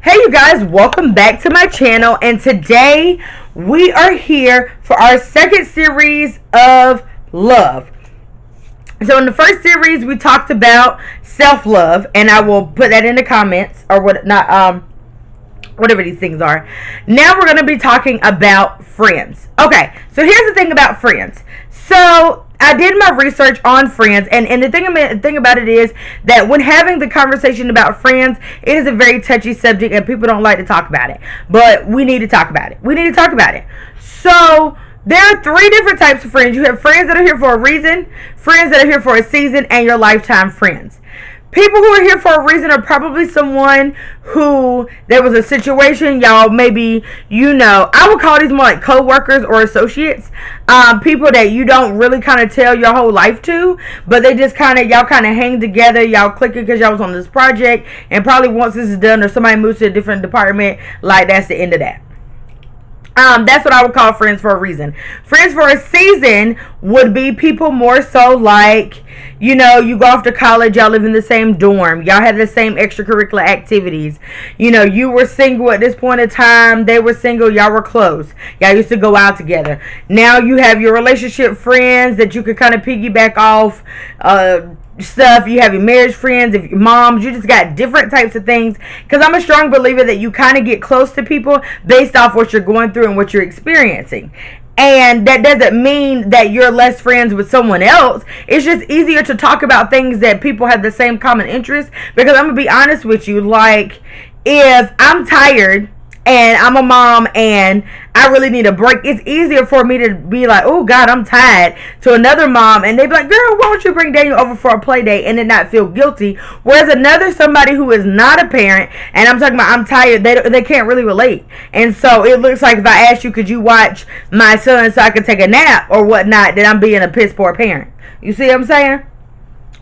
Hey you guys, welcome back to my channel, and today we are here for our second series of love. So in the first series we talked about self-love, and I will put that in the comments or whatever these things are. Now we're going to be talking about friends. Okay, so here's the thing about friends. So I did my research on friends, and the thing about it is that when having the conversation about friends, it is a very touchy subject and people don't like to talk about it. But we need to talk about it. We need to talk about it. So there are three different types of friends. You have friends that are here for a reason, friends that are here for a season, and your lifetime friends. People who are here for a reason are probably someone who there was a situation, y'all, maybe, I would call these more like co-workers or associates. People that you don't really kind of tell your whole life to, but they just y'all kind of hang together, y'all click it because y'all was on this project, and probably once this is done or somebody moves to a different department, like that's the end of that. That's what I would call friends for a reason. Friends for a season would be people more so like, you go off to college, y'all live in the same dorm, y'all have the same extracurricular activities. You were single at this point in time, they were single, y'all were close. Y'all used to go out together. Now you have your relationship friends that you could kind of piggyback off stuff. You have your marriage friends, if your moms, you just got different types of things, because I'm a strong believer that you kind of get close to people based off what you're going through and what you're experiencing. And that doesn't mean that you're less friends with someone else. It's just easier to talk about things that people have the same common interest. Because I'm gonna be honest with you, like, if I'm tired and I'm a mom and I really need a break, it's easier for me to be like, oh God, I'm tired, to another mom, and they be like, girl, why don't you bring Daniel over for a play date, and then not feel guilty. Whereas somebody who is not a parent, and I'm talking about I'm tired, they can't really relate. And so it looks like if I ask you, could you watch my son so I can take a nap or whatnot, then I'm being a piss poor parent. You see what I'm saying?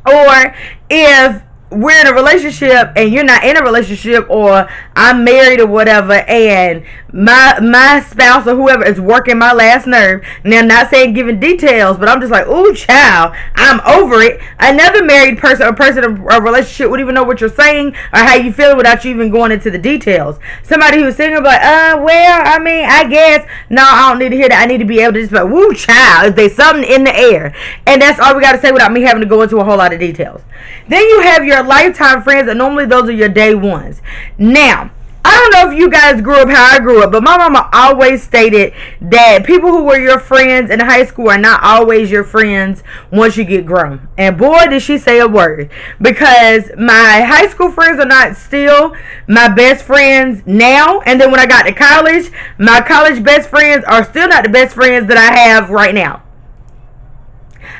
Or if we're in a relationship and you're not in a relationship, or I'm married or whatever, and my spouse or whoever is working my last nerve. Now, not saying giving details, but I'm just like, ooh, child, I'm over it. Another married person or person in a relationship would even know what you're saying or how you feel without you even going into the details. Somebody who's single, like, I guess, no, I don't need to hear that. I need to be able to just be like, woo, child, if there's something in the air. And that's all we got to say without me having to go into a whole lot of details. Then you have your lifetime friends, and normally those are your day ones. Now, I don't know if you guys grew up how I grew up, but my mama always stated that people who were your friends in high school are not always your friends once you get grown. And boy, did she say a word. Because my high school friends are not still my best friends now. And then when I got to college, my college best friends are still not the best friends that I have right now.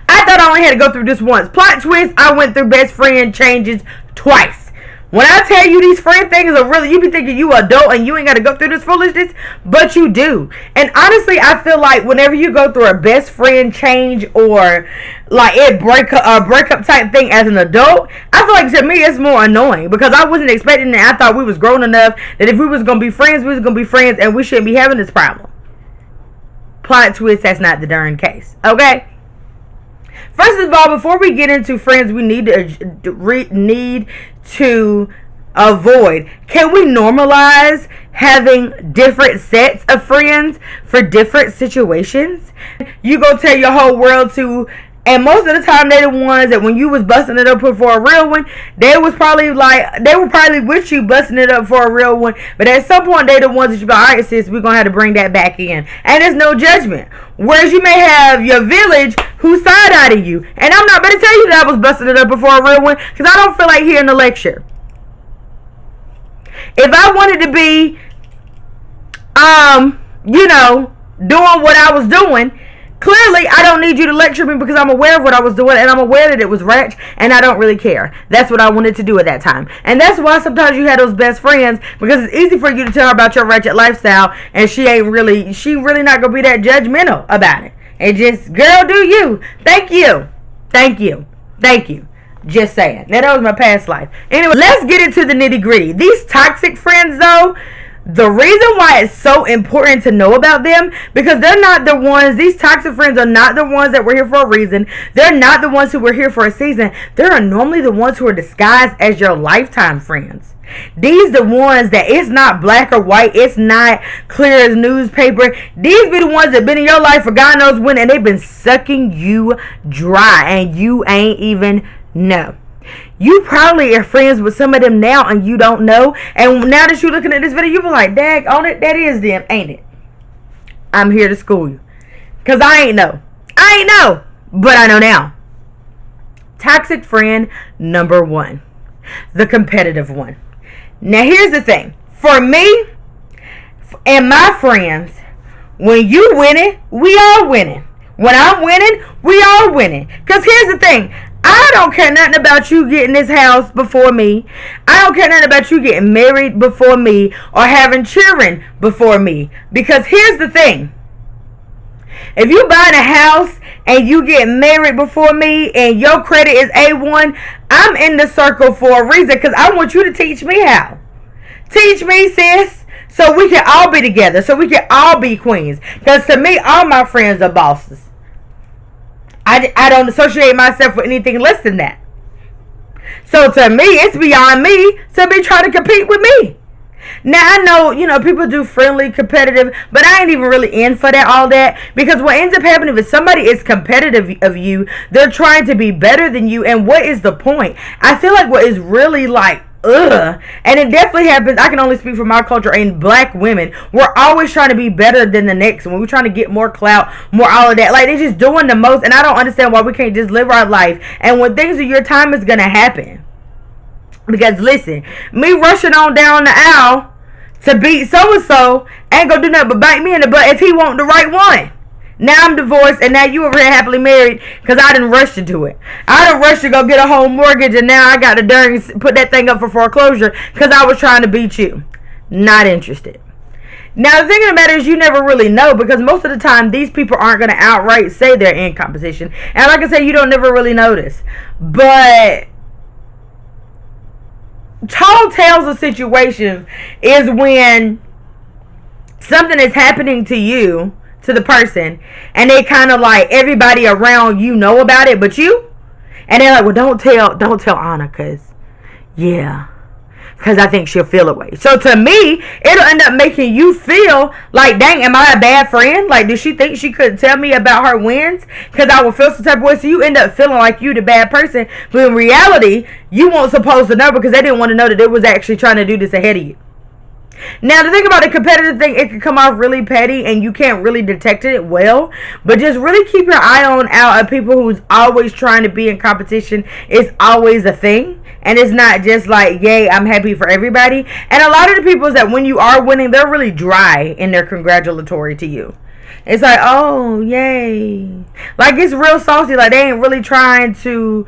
I thought I only had to go through this once. Plot twist, I went through best friend changes twice. When I tell you these friend things are really, you be thinking you adult and you ain't got to go through this foolishness, but you do. And honestly, I feel like whenever you go through a best friend change or like a breakup type thing as an adult, I feel like to me it's more annoying because I wasn't expecting it. I thought we was grown enough that if we was going to be friends, we was going to be friends and we shouldn't be having this problem. Plot twist, that's not the darn case. Okay? First of all, before we get into friends we need to avoid, can we normalize having different sets of friends for different situations? You go tell your whole world to, and most of the time they the ones that when you was busting it up for a real one, they were probably with you busting it up for a real one, but at some point they the ones that you go, alright sis, we're gonna have to bring that back in. And there's no judgment. Whereas you may have your village who side-eyed you. And I'm not going to tell you that I was busting it up before a real one, because I don't feel like hearing the lecture. If I wanted to be, doing what I was doing, clearly I don't need you to lecture me because I'm aware of what I was doing and I'm aware that it was ratchet and I don't really care. That's what I wanted to do at that time. And that's why sometimes you have those best friends, because it's easy for you to tell her about your ratchet lifestyle and she really not going to be that judgmental about it. And just, girl, do you. Thank you. Thank you. Thank you. Just saying. That was my past life. Anyway, let's get into the nitty gritty. These toxic friends, though, The reason why it's so important to know about them, because they're not the ones, these toxic friends are not the ones that were here for a reason. They're not the ones who were here for a season. They're normally the ones who are disguised as your lifetime friends. These the ones that it's not black or white, it's not clear as newspaper. These be the ones that been in your life for God knows when, and they've been sucking you dry, and you ain't even know. You probably are friends with some of them now and you don't know. And now that you're looking at this video, you be like, dag on it, that is them, ain't it? I'm here to school you. Because I ain't know. But I know now. Toxic friend number 1. The competitive one. Now here's the thing. For me and my friends, when you winning, we all winning. When I'm winning, we all winning. Because here's the thing. I don't care nothing about you getting this house before me. I don't care nothing about you getting married before me or having children before me. Because here's the thing. If you buying a house and you get married before me and your credit is A1, I'm in the circle for a reason, because I want you to teach me how. Teach me, sis, so we can all be together, so we can all be queens. Because to me, all my friends are bosses. I don't associate myself with anything less than that. So to me, it's beyond me to be trying to compete with me. Now, I know, people do friendly, competitive, but I ain't even really in for that, all that. Because what ends up happening if somebody is competitive of you, they're trying to be better than you. And what is the point? I feel like what is really like, and it definitely happens. I can only speak for my culture and black women. We're always trying to be better than the next one. We're trying to get more clout, more all of that. Like, they're just doing the most. And I don't understand why we can't just live our life. And when things are your time, is going to happen. Because listen, me rushing on down the aisle to beat so-and-so ain't gonna do nothing but bite me in the butt if he want the right one. Now I'm divorced and now you over here happily married because I didn't rush to do it. I didn't rush to go get a home mortgage and now I got to put that thing up for foreclosure because I was trying to beat you. Not interested. Now the thing of the matter is you never really know, because most of the time these people aren't going to outright say they're in competition. And like I said, you don't never really notice. But tall tales of situations is when something is happening to you, to the person, and they kind of like everybody around you know about it but you, and they're like, well, don't tell Anna because I think she'll feel away. So to me, it'll end up making you feel like, dang, am I a bad friend? Like, did she think she couldn't tell me about her wins because I would feel some type of way? So you end up feeling like you the bad person, but in reality you weren't supposed to know because they didn't want to know that they was actually trying to do this ahead of you. Now, the thing about the competitive thing, it can come off really petty and you can't really detect it well. But just really keep your eye on out of people who's always trying to be in competition. It's always a thing. And it's not just like, yay, I'm happy for everybody. And a lot of the people is that when you are winning, they're really dry in their congratulatory to you. It's like, oh, yay. Like, it's real saucy. Like, they ain't really trying to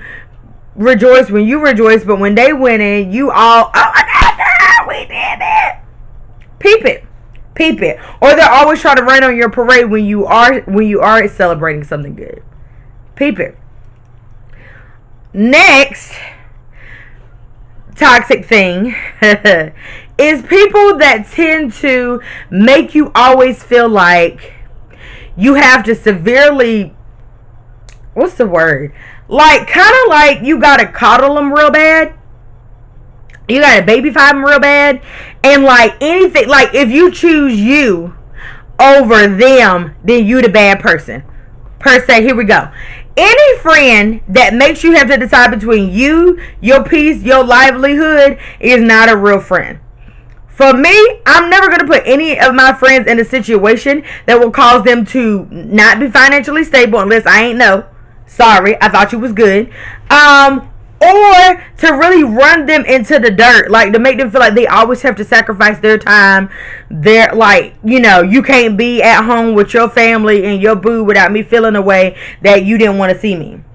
rejoice when you rejoice. But when they winning, you all, oh, we did it. Peep it. Or they're always trying to rain on your parade when you are celebrating something good. Peep it. Next toxic thing is people that tend to make you always feel like you have to severely, what's the word? Like, kind of like you gotta coddle them real bad. You gotta babyfy them real bad. And like anything, like if you choose you over them, then you the bad person. Per se, here we go. Any friend that makes you have to decide between you, your peace, your livelihood is not a real friend. For me, I'm never going to put any of my friends in a situation that will cause them to not be financially stable unless I ain't know. Sorry, I thought you was good. Or to really run them into the dirt, like to make them feel like they always have to sacrifice their time. They're like, you can't be at home with your family and your boo without me feeling a way that you didn't want to see me.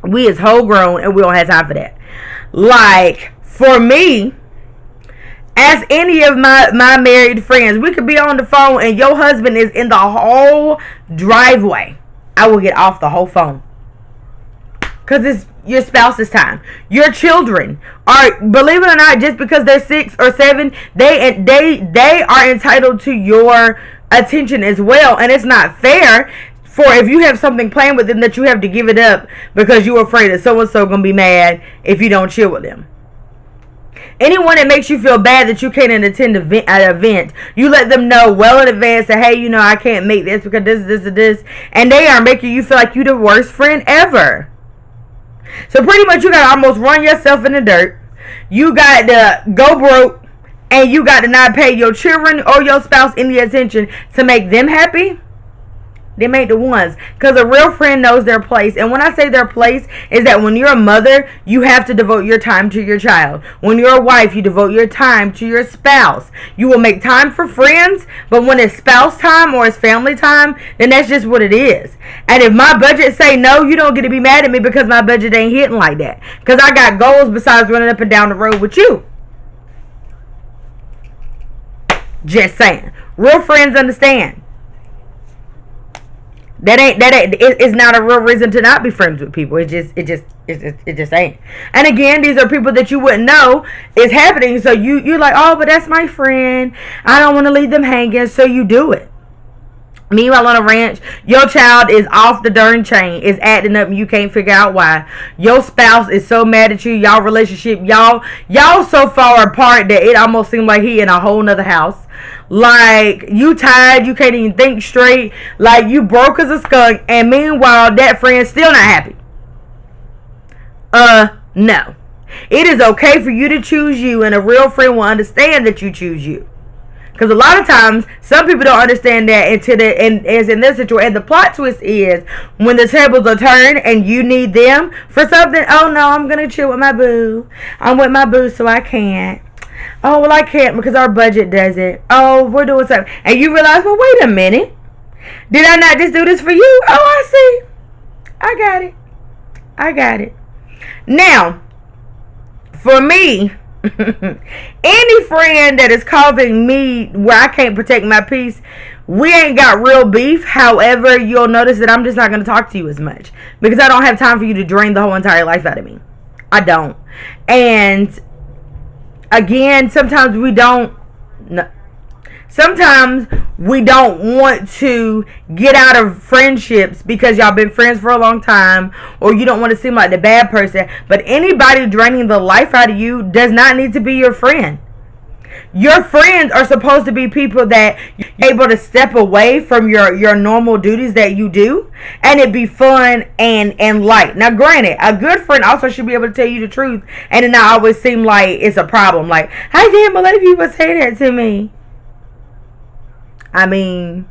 We is whole grown and we don't have time for that. Like, for me, as any of my married friends, we could be on the phone and your husband is in the whole driveway. I will get off the whole phone. Because your spouse's time. Your children are, believe it or not, just because they're 6 or 7, they are entitled to your attention as well. And it's not fair for, if you have something planned with them, that you have to give it up because you're afraid that so and so gonna be mad if you don't chill with them. Anyone that makes you feel bad that you can't attend an event, you let them know well in advance that, hey, I can't make this because this, and they are making you feel like you're the worst friend ever. So pretty much you got to almost run yourself in the dirt. You got to go broke, and you got to not pay your children or your spouse any attention to make them happy. Them ain't the ones. Because a real friend knows their place. And when I say their place, is that when you're a mother, you have to devote your time to your child. When you're a wife, you devote your time to your spouse. You will make time for friends, but when it's spouse time or it's family time, then that's just what it is. And if my budget say no, you don't get to be mad at me because my budget ain't hitting like that. Because I got goals besides running up and down the road with you. Just saying. Real friends understand. It's not a real reason to not be friends with people. It just ain't. And again, these are people that you wouldn't know is happening. So you're like, oh, but that's my friend. I don't want to leave them hanging. So you do it. Meanwhile, on a ranch, your child is off the darn chain, is acting up, and you can't figure out why. Your spouse is so mad at you. Y'all relationship, y'all so far apart that it almost seems like he in a whole nother house. Like, you tired, you can't even think straight. Like, you broke as a skunk, and meanwhile, that friend's still not happy. No. It is okay for you to choose you, and a real friend will understand that you choose you. Because a lot of times, some people don't understand that as in this situation. And the plot twist is, when the tables are turned and you need them for something, oh no, I'm going to chill with my boo. I'm with my boo, so I can't. Oh, well, I can't because our budget does it. Oh, we're doing something. And you realize, well, wait a minute. Did I not just do this for you? Oh, I see. I got it. Now, for me, any friend that is causing me where I can't protect my peace, we ain't got real beef. However, you'll notice that I'm just not going to talk to you as much because I don't have time for you to drain the whole entire life out of me. I don't. And again, sometimes we don't want to get out of friendships because y'all been friends for a long time, or you don't want to seem like the bad person. But anybody draining the life out of you does not need to be your friend. Your friends are supposed to be people that you're able to step away from your normal duties that you do, and it be fun and light. Now, granted, a good friend also should be able to tell you the truth, and it not always seem like it's a problem. Like, I can't believe people say that to me. I mean,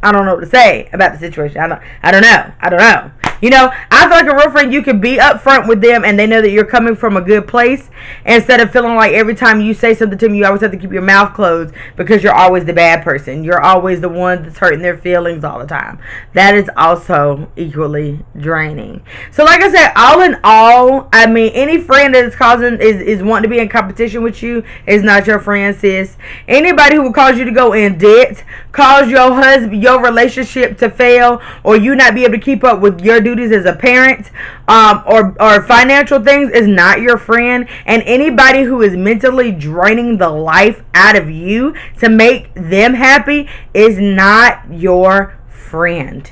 I don't know what to say about the situation. I don't know. I feel like a real friend, you can be upfront with them and they know that you're coming from a good place, instead of feeling like every time you say something to them, you always have to keep your mouth closed because you're always the bad person. You're always the one that's hurting their feelings all the time. That is also equally draining. So like I said, all in all, I mean, any friend that is wanting to be in competition with you is not your friend, sis. Anybody who will cause you to go in debt, cause your husband, your relationship to fail, or you not be able to keep up with your duties as a parent, or financial things, is not your friend. And anybody who is mentally draining the life out of you to make them happy is not your friend.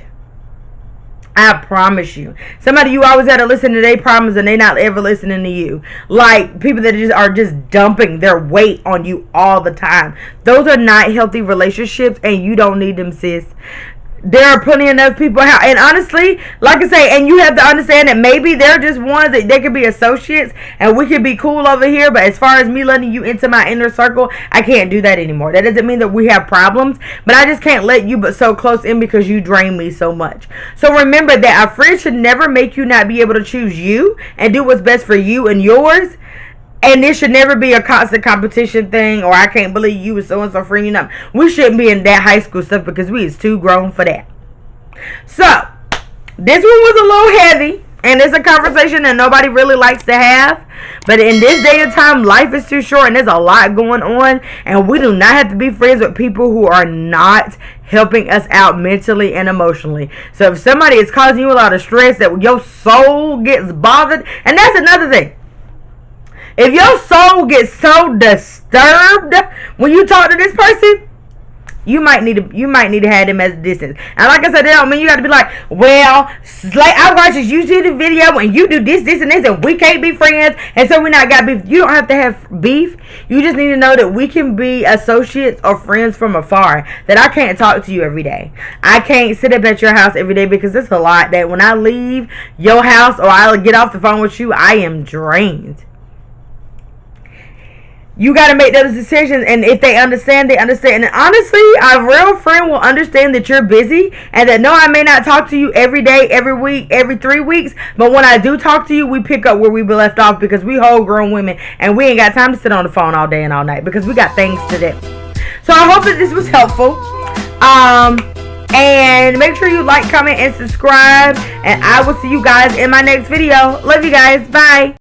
I promise you. Somebody you always had to listen to their problems and they not ever listening to you. Like people that are just dumping their weight on you all the time. Those are not healthy relationships, and you don't need them, sis. There are plenty enough people out, and honestly, like I say, and you have to understand that maybe they're just ones that they could be associates and we could be cool over here, but as far as me letting you into my inner circle, I can't do that anymore. That doesn't mean that we have problems, but I just can't let you but so close in because you drain me so much. So remember that a friend should never make you not be able to choose you and do what's best for you and yours. And this should never be a constant competition thing, or I can't believe you was so-and-so friend. We shouldn't be in that high school stuff because we is too grown for that. So, this one was a little heavy. And it's a conversation that nobody really likes to have. But in this day and time, life is too short and there's a lot going on. And we do not have to be friends with people who are not helping us out mentally and emotionally. So if somebody is causing you a lot of stress, that your soul gets bothered. And that's another thing. If your soul gets so disturbed when you talk to this person, you might need to have them as a distance. And like I said, that don't mean you got to be like, well, like I watch this YouTube video and you do this, and this, and we can't be friends, and so we not got beef. You don't have to have beef. You just need to know that we can be associates or friends from afar. That I can't talk to you every day. I can't sit up at your house every day because it's a lot. That when I leave your house or I get off the phone with you, I am drained. You got to make those decisions, and if they understand, they understand. And honestly, a real friend will understand that you're busy, and that no, I may not talk to you every day, every week, every 3 weeks, but when I do talk to you, we pick up where we left off, because we whole grown women, and we ain't got time to sit on the phone all day and all night, because we got things to do. So I hope that this was helpful. And make sure you like, comment, and subscribe, and I will see you guys in my next video. Love you guys. Bye.